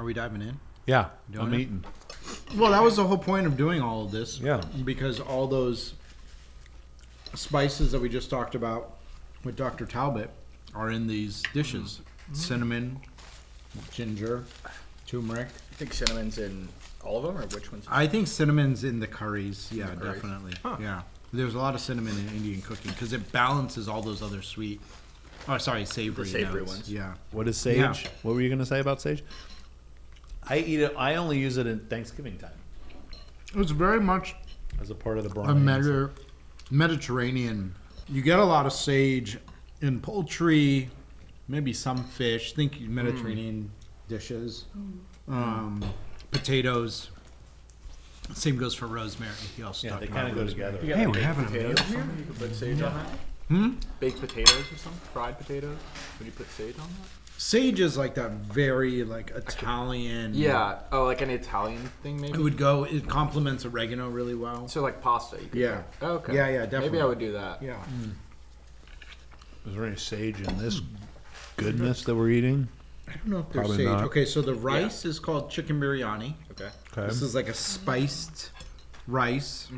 we diving in? Yeah, Doing I'm it? eating. Well, that was the whole point of doing all of this. Yeah. Because all those spices that we just talked about with Dr. Talbot are in these dishes. Cinnamon, ginger, turmeric. I think cinnamon's in all of them, or which ones? I think cinnamon's in the curries. Yeah, curries. definitely. Huh. Yeah. There's a lot of cinnamon in Indian cooking because it balances all those other savory savory notes. ones. Yeah. What is sage? Yeah. What were you going to say about sage? I eat it. I only use it in Thanksgiving time It's very much as a part of the a brine. Mediterranean. You get a lot of sage in poultry, maybe some fish. Think Mediterranean dishes. Potatoes. Same goes for rosemary. You also Yeah, talked they about kind of go rosemary. together. You got, Hey, like, we're baked having a potatoes meal. or something? You can put sage on that. Baked potatoes or something? Fried potatoes? Would you put sage on that? Sage is like that very like Italian. Yeah. Oh, like an Italian thing, maybe. It complements oregano really well. So like pasta. You could Yeah. put. Oh, okay. Yeah, definitely. Maybe I would do that. Yeah. Is there any sage in this goodness that we're eating? I don't know if there's Probably sage. not. Okay, so the rice is called chicken biryani. Okay. Okay. This is like a spiced rice.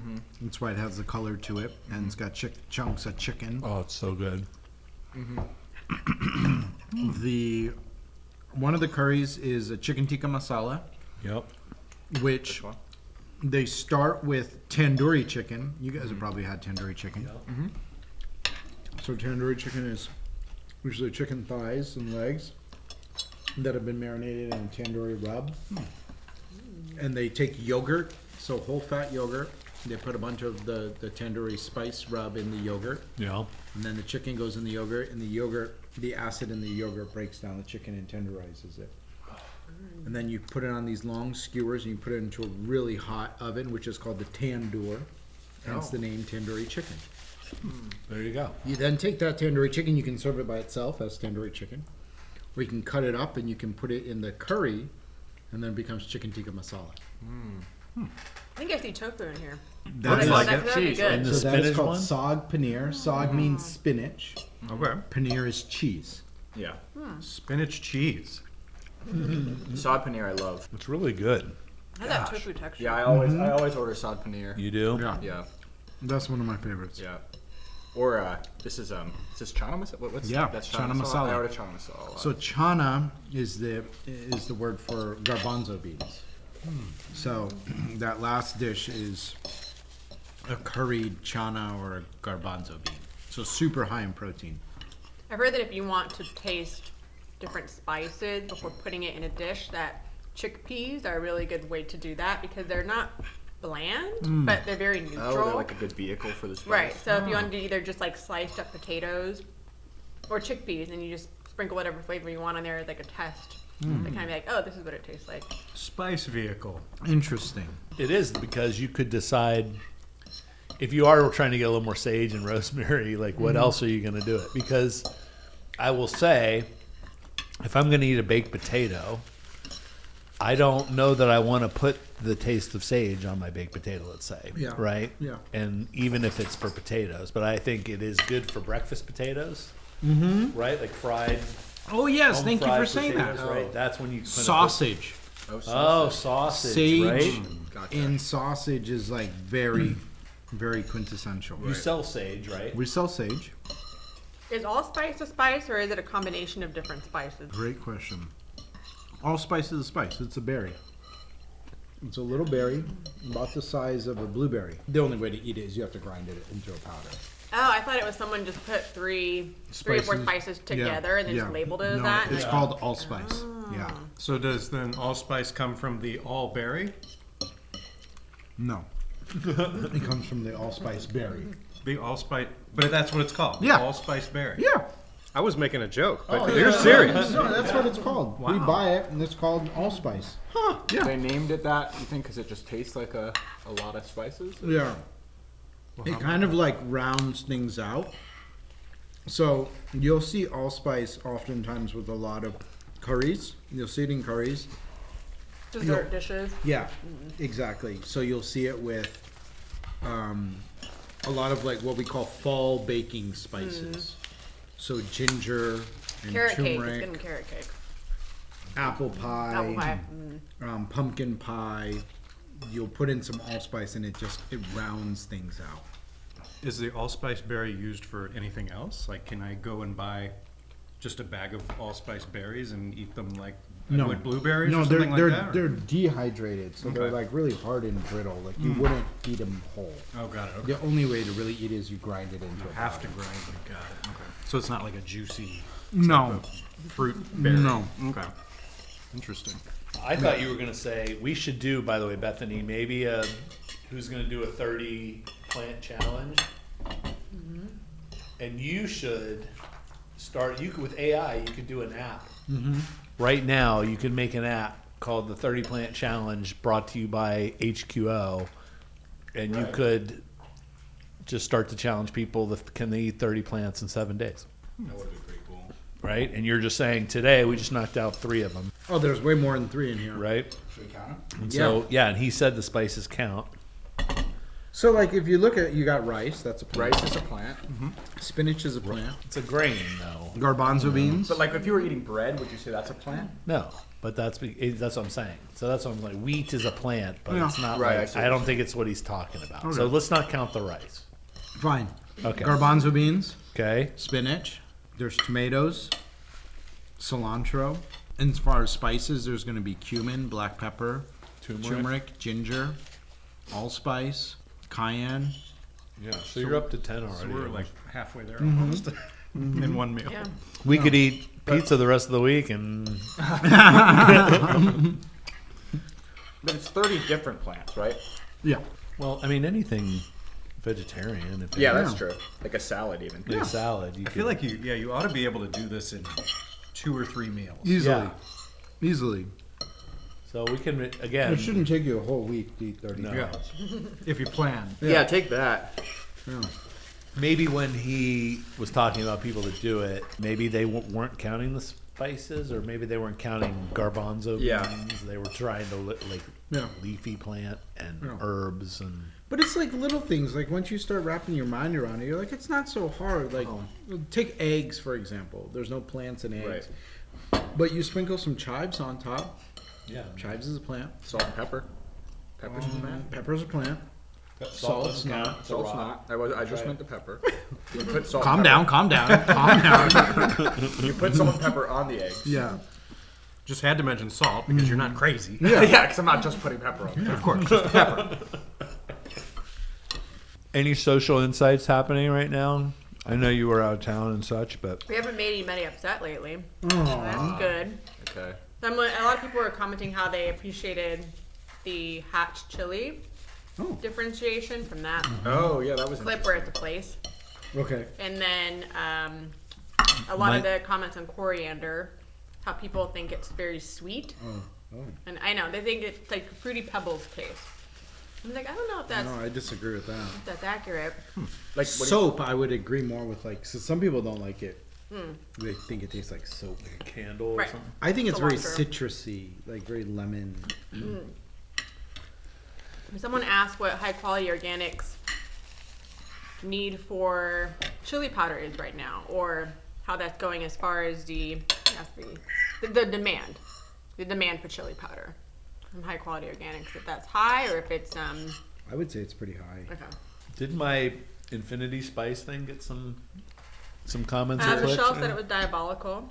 That's why it has the color to it, and it's got chunks of chicken. Oh, it's so good. One of the curries is a chicken tikka masala, Yep. which one? they start with tandoori chicken. You guys have probably had tandoori chicken. So tandoori chicken is usually chicken thighs and legs that have been marinated in a tandoori rub. And they take yogurt, so whole fat yogurt. They put a bunch of the tandoori spice rub in the yogurt. Yeah. And then the chicken goes in the yogurt, and the acid in the yogurt breaks down the chicken and tenderizes it. And then you put it on these long skewers, and you put it into a really hot oven, which is called the tandoor, hence the name tandoori chicken. There you go. You then take that tandoori chicken, you can serve it by itself as tandoori chicken, or you can cut it up and you can put it in the curry, and then it becomes chicken tikka masala. I think I see tofu in here. That's like That'd be cheese, good. And the So that is spinach called one? sag paneer. Sag means spinach. Okay. Paneer is cheese. Yeah. Spinach cheese. Sod paneer I love. It's really good. I have that tofu texture. Yeah, I always order sod paneer. You do? Yeah. Yeah. That's one of my favorites. Yeah. Or this is chana masala. What's Yeah, that's chana masala. I order chana masala. A lot. So chana is the word for garbanzo beans. So that last dish is a curried chana or a garbanzo bean. So super high in protein. I've heard that if you want to taste different spices before putting it in a dish, that chickpeas are a really good way to do that because they're not bland, but they're very neutral. Oh, they're like a good vehicle for the spice. Right. So if you want to do either just like sliced up potatoes or chickpeas, and you just sprinkle whatever flavor you want on there as like a test. They kind of be like, oh, this is what it tastes like. Spice vehicle. Interesting. It is because you could decide if you are trying to get a little more sage and rosemary, like what else are you going to do it? Because I will say, if I'm going to eat a baked potato, I don't know that I want to put the taste of sage on my baked potato, let's say. Yeah. Right? Yeah. And even if it's for potatoes, but I think it is good for breakfast potatoes. Mm-hmm. Right? Like fried. Oh yes, home thank you fried for saying potatoes, that. Right? That's when you put Sausage. Oh, sausage, Sage right? Gotcha. in sausage is like very, very quintessential. You sell sage, right? We sell sage. Is allspice a spice, or is it a combination of different spices? Great question. Allspice is a spice. It's a berry. It's a little berry, about the size of a blueberry. The only way to eat it is you have to grind it into a powder. Oh, I thought it was someone just put three or four Spices. spices together and then just labeled it as No, that. It's called allspice. Yeah. So does then allspice come from the all berry? No. It comes from the allspice berry. The allspice, but that's what it's called. Yeah. Allspice berry. Yeah. I was making a joke, but Oh, you're yeah. serious. No, that's what it's called. We Wow. buy it, and it's called allspice. Yeah. They named it that, you think, because it just tastes like a lot of spices? Yeah. It kind of like rounds things out. So you'll see allspice oftentimes with a lot of curries. You'll see it in curries. Dessert dishes. Yeah, exactly. So you'll see it with a lot of like what we call fall baking spices. So ginger and Carrot cake. It's turmeric. good in carrot cake. apple pie, Apple pie. pumpkin pie. You'll put in some allspice and it rounds things out. Is the allspice berry used for anything else? Like, can I go and buy just a bag of allspice berries and eat them like I would blueberries No, or something they're like that? Or- they're dehydrated, so they're Okay. like really hard and brittle. Like you wouldn't eat them whole. Oh, got it. Okay. The only way to really eat it is you grind it into You a have to powder. grind it. Got it. Okay. So it's not like a juicy No, fruit berry. No. Okay. Interesting. I thought you were going to say we should do, by the way, Bethany, maybe who's going to do a 30 plant challenge. And you should start, with AI, you could do an app. Right now, you can make an app called the 30 Plant Challenge brought to you by HQO. And you could just start to challenge people that can they eat 30 plants in 7 days. That would be pretty cool. Right? And you're just saying today we just knocked out 3 of them. oh, there's way more than 3 in here. Right? Should we count it? And so, yeah, and he said the spices count. So like if you look at, you got rice. That's a plant. Rice is a plant. Spinach is a plant. It's a grain, though. Garbanzo beans. But like, if you were eating bread, would you say that's a plant? No, but that's what I'm saying. So that's what I'm like. Wheat is a plant, but Yeah. it's not. Right, I Like, see I what don't you're think it's what he's talking about. Okay. So let's not count the rice. Fine. Okay. Garbanzo beans. Okay. Spinach. There's tomatoes. Cilantro. And as far as spices, there's going to be cumin, black pepper, turmeric, ginger, allspice, cayenne. Yeah. So you're up to 10 already. So we're like halfway there almost in one meal. Yeah. we could eat pizza the rest of the week, and But it's 30 different plants, right? Yeah. well, I mean anything vegetarian. If Yeah, it's that's true. Like a salad, even. like salad. You I feel like you ought to be able to do this in 2 or 3 meals. Easily. Yeah. Easily. So we can again. It shouldn't take you a whole week to eat 30 No. pounds. If you plan. Yeah, take that. Yeah. Maybe when he was talking about people that do it, maybe they weren't counting the spices, or maybe they weren't counting garbanzo beans. Yeah. They were trying to Yeah. leafy plant and Yeah. herbs and. But it's like little things. Like once you start wrapping your mind around it, you're like, it's not so hard. Like, take eggs, for example. There's no plants in eggs. But you sprinkle some chives on top. Yeah. Chives is a plant. Salt and pepper. Pepper's a plant. Pepper's a plant. Salt's not. Salt's not. I just meant the pepper. You put salt. Calm and down, calm down, calm down. pepper. You put salt and pepper on the eggs. Yeah. Just had to mention salt because you're not crazy. Yeah, because I'm not just putting pepper on. Of course, just pepper. Any social insights happening right now? I know you were out of town and such, but We haven't made anybody upset lately. So that's good. Okay. A lot of people were commenting how they appreciated the hatch chili differentiation from that Oh yeah, that was. clip where it's a place. Okay. And then a lot of the comments on coriander, how people think it's very sweet. And I know, they think it's like Fruity Pebbles taste. I'm like, I don't know if that's, No, I disagree with that. that's accurate. Like Soap, I would agree more with. Like, so some people don't like it. They think it tastes like soap. a candle or Right. something. I think it's very Cilantro. citrusy, like very lemon. Someone asked what high quality organics need for chili powder is right now, or how that's going as far as the demand for chili powder from high quality organics. If that's high or if it's I would say it's pretty high. okay. Did my Infinity Spice thing get some comments? or clicks? Michelle said it was diabolical.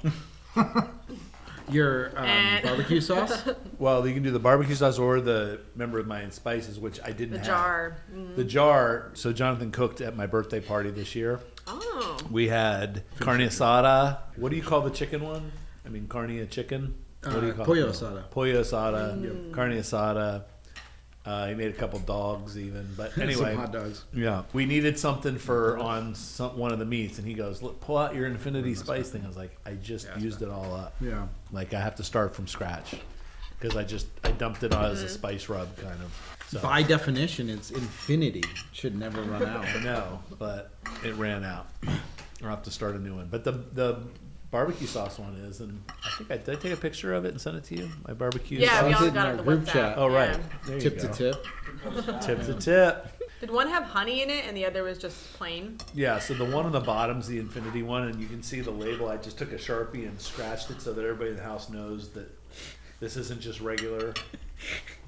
Your And- barbecue sauce? Well, you can do the barbecue sauce or the member of my spices, which I didn't The have. jar. The jar. So Jonathan cooked at my birthday party this year. Oh. We had carne asada. What do you call the chicken one? I mean, carne chicken. What do you call pollo it? asada. Pollo asada. Carne asada. He made a couple dogs even, but anyway. Some hot dogs. Yeah, we needed something for on one of the meats, and he goes, "Look, pull out your Infinity Spice thing." I was like, "I just used it all up. Yeah. Like I have to start from scratch because I dumped it on as a spice rub kind of." So By definition, it's infinity. Should never run out. I know, but it ran out. I'll have to start a new one. But the barbecue sauce one is, and I think did I take a picture of it and send it to you? My barbecue Yeah, sauce. we all It's in got our it the group WhatsApp. chat. Oh right, Yeah. there you Tip go. to tip. Tip to tip. Did one have honey in it and the other was just plain? Yeah, so the one on the bottom's the infinity one, and you can see the label. I just took a Sharpie and scratched it so that everybody in the house knows that this isn't just regular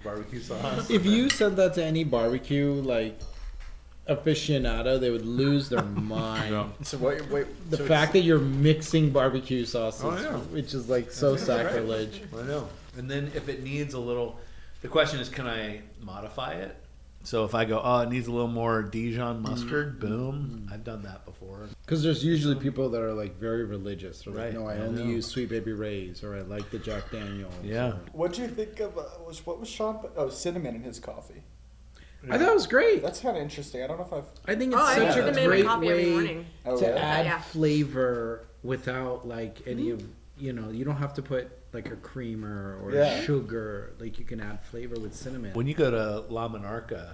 barbecue sauce. If you said that to any barbecue like aficionado, they would lose their mind. So wait. The so fact that you're mixing barbecue sauces, Oh, yeah. which is like so sacrilege. I know. And then if it needs a little, the question is, can I modify it? So if I go, oh, it needs a little more Dijon mustard, boom. I've done that before. Because there's usually people that are like very religious. They're like, Right, no, I I only know. use Sweet Baby Ray's, or I like the Jack Daniels. Yeah. What do you think of what was Sean? Oh, cinnamon in his coffee. I thought it was great. That's kind of interesting. I don't know if I've. I think Oh, it's I such use a cinnamon in my great coffee every way morning. Oh, to really? add Yeah. flavor without like any of, you don't have to put like a creamer or Yeah. sugar. Like you can add flavor with cinnamon. When you go to La Monarca,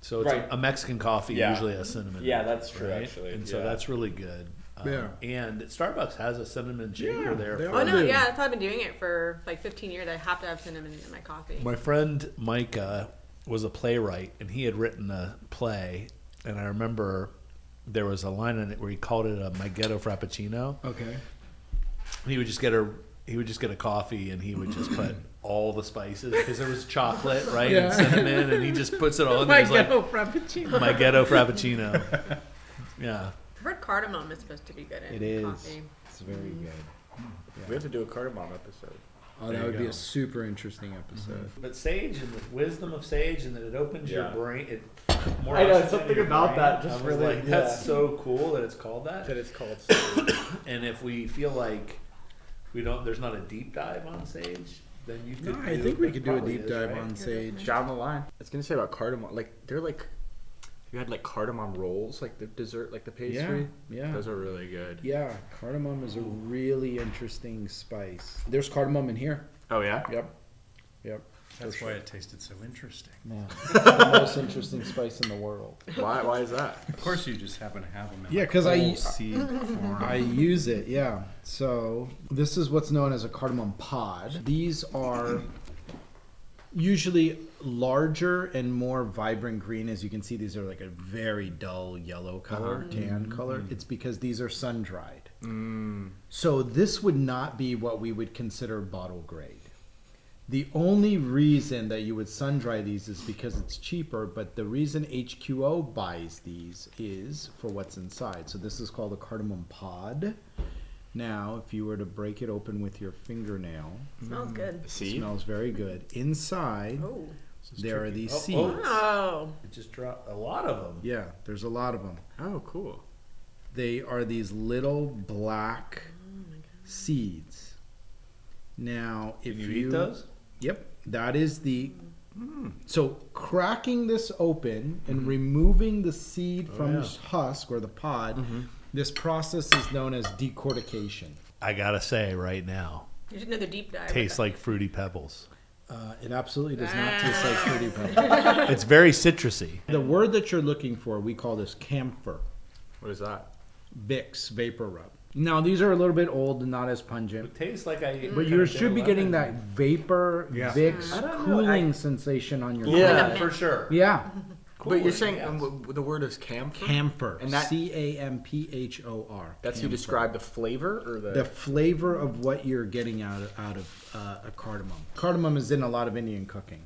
so it's Right. a Mexican coffee Yeah. usually has cinnamon. Yeah, in it, that's true, right? actually. And so Yeah. that's really good. Yeah. And Starbucks has a cinnamon shaker Yeah, there. they For Oh no, do. yeah, that's how I've been doing it for like 15 years. I have to have cinnamon in my coffee. My friend Micah was a playwright, and he had written a play, and I remember there was a line in it where he called it a My Ghetto Frappuccino. Okay. He would just get a coffee, and he would just put all the spices because there was chocolate, right, Yeah. and cinnamon, and he just puts it all in My there. He's like, ghetto frappuccino. My Ghetto Frappuccino. Yeah. I've heard cardamom is supposed to be good in It is. coffee. It's very good. We have to do a cardamom episode. Oh, There that you would be go. a super interesting episode. But sage and the wisdom of sage, and that it opens your Yeah. brain. It more I know, oxygen something in your about brain. that just I was really- like, that's yeah. so cool that it's called that. That it's called. And if we feel like there's not a deep dive on sage, then you could. I think we could do a probably deep is, dive right? on sage. Down the line. I was gonna say about cardamom. Like they're like, you had like cardamom rolls, like the dessert, like the pastry. Yeah. Those are really good. Yeah, cardamom is a really interesting spice. There's cardamom in here. Oh yeah. Yep. Yep. That's why it tasted so interesting. Yeah. It's the most interesting spice in the world. Why is that? Of course, you just happen to have them in Yeah, 'cause I- whole seed form. I use it, yeah. So this is what's known as a cardamom pod. These are usually larger and more vibrant green. As you can see, these are like a very dull yellow color, tan color. It's because these are sun dried. So this would not be what we would consider bottle grade. The only reason that you would sun dry these is because it's cheaper, but the reason HQO buys these is for what's inside. So this is called a cardamom pod. Now, if you were to break it open with your fingernail, Smells good. it See. smells very good. Inside, Oh. there are these Oh, seeds. oh. Oh. It just dropped a lot of them. Yeah, there's a lot of them. Oh, cool. They are these little black seeds. Now, if Can you eat those? Yep, that is the. So cracking this open and removing the seed from yeah. the husk or the pod, this process is known as decortication. I gotta say right now, You should know the deep dive. tastes like Fruity Pebbles. It absolutely does not taste like Fruity Pebbles. It's very citrusy. The word that you're looking for, we call this camphor, What is that? Vicks vapor rub. Now these are a little bit old and not as pungent. It tastes like I. But you should be getting that vapor Yeah. Vicks I don't know, cooling sensation on your Yeah. tongue. for sure. Yeah. But you're saying yes. the word is camphor. Camphor. And that- CAMPHOR. That's to camphor. describe the flavor or The flavor of what you're getting out of a cardamom. Cardamom is in a lot of Indian cooking.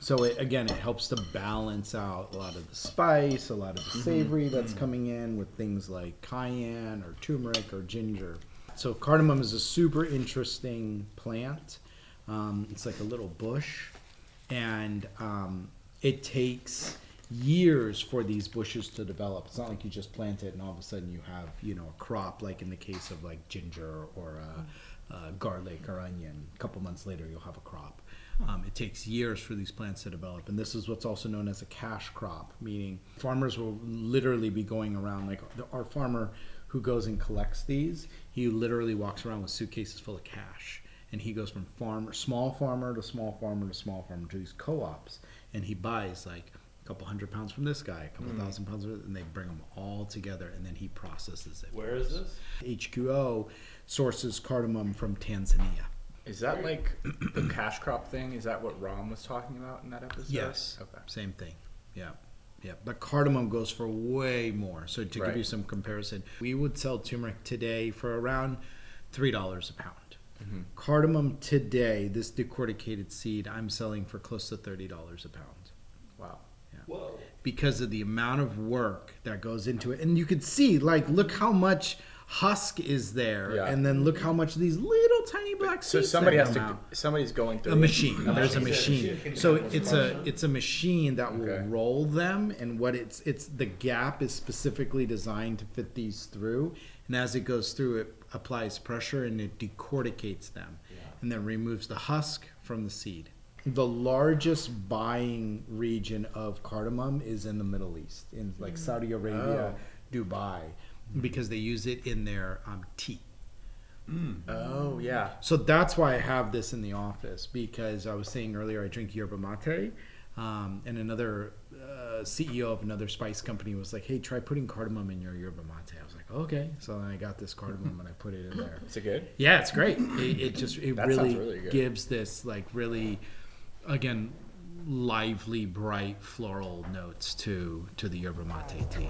So it helps to balance out a lot of the spice, a lot of the savory that's coming in with things like cayenne or turmeric or ginger. So cardamom is a super interesting plant. It's like a little bush, and it takes years for these bushes to develop. It's not like you just plant it and all of a sudden you have, a crop, like in the case of like ginger or garlic or onion. A couple months later you'll have a crop. It takes years for these plants to develop, and this is what's also known as a cash crop, meaning farmers will literally be going around, like our farmer who goes and collects these, he literally walks around with suitcases full of cash, and he goes from small farmer to small farmer to small farmer to these co-ops, and he buys like a couple £100 from this guy, a couple £1,000 from this, and they bring them all together, and then he processes it. Where is this? HQO sources cardamom from Tanzania. Is that like the cash crop thing? Is that what Ram was talking about in that episode? Yes. Okay. Same thing. Yeah. Yeah, but cardamom goes for way more. So to give Right. you some comparison, we would sell turmeric today for around $3 a pound. Cardamom today, this decorticated seed, I'm selling for close to $30 a pound. Wow. Whoa. Because of the amount of work that goes into it. And you could see, like, look how much husk is there, Yeah. and then look how much these little tiny black So seeds somebody that has come to. out. Somebody's going through A machine. There's a machine. machine. So it's a machine that will Okay. roll them, and what it's the gap is specifically designed to fit these through, and as it goes through, it applies pressure and it decorticates them, and then removes the husk from the seed. The largest buying region of cardamom is in the Middle East, in like Saudi Arabia, Dubai, because they use it in their tea. Oh yeah. So that's why I have this in the office, because I was saying earlier I drink yerba mate, and another CEO of another spice company was like, "Hey, try putting cardamom in your yerba mate." I was like, "Okay." So then I got this cardamom and I put it in there. Is it good? Yeah, it's great. It That really, sounds really good. gives this like really, again, lively, bright floral notes to the yerba mate tea.